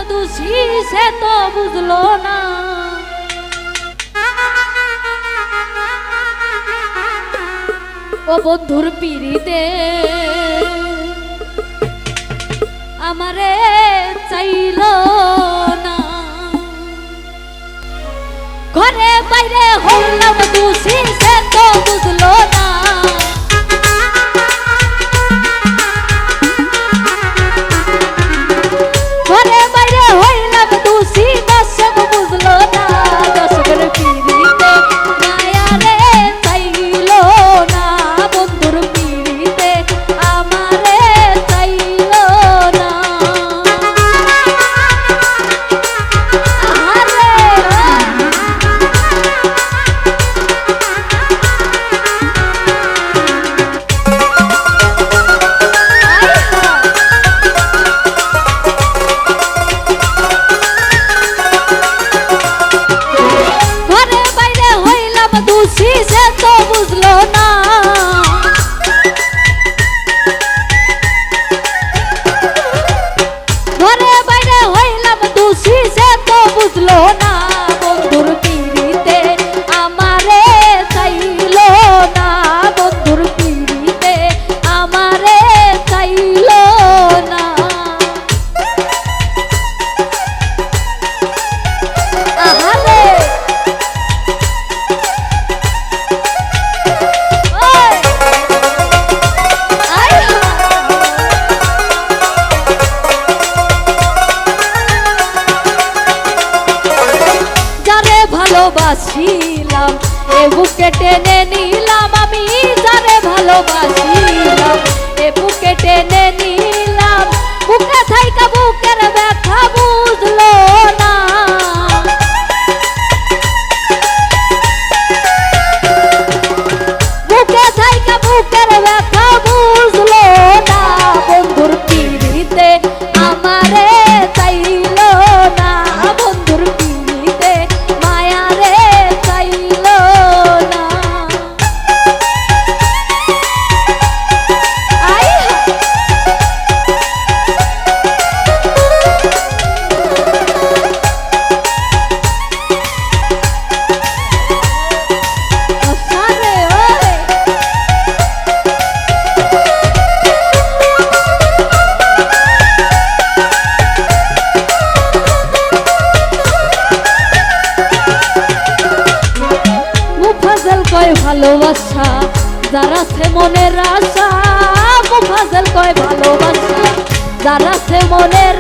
দোষী সে তো বুঝলো না। ও বন্ধুর পিড়িতে আমারে চাইল না। ঘরে বাইরে হলাম দোষী সে তো বুঝলো না। ঘরে বাইরে হইলাম দোষী দর্শক বুঝলো না। দর্শকের পিড়িতে মায়া রে চাইল না। বন্ধুর পিড়িতে আমারে চাইল না। ঘরে বাইরে হইলাম দোষী সে তো বুঝলো না। ঘরে বাইরে হইলাম দোষী সে তো বুঝলো না। বন্ধুর পিড়িতে আমারে চাইল না। বন্ধুর পিড়িতে আমারে চাইল না। আহারে যারে ভালোবাসিলাম এ বুকে টেনে নিলাম আমি। যারে ভালোবাসিলাম এ বুকে টেনে নিলাম। বুকে থাইকা বুকের ব্যথা বুঝলো না। বুকে থাইকা বুকের ব্যথা বুঝলো না। বন্ধুর পিড়িতে আমারে চাইল না। বন্ধুর পিড়িতে মায়া রে চাইল না। মুফাজ্জল কয় ভালোবাসা যার আছে মনের আশা। মুফাজ্জল কয় ভালোবাসা যার আছে মনের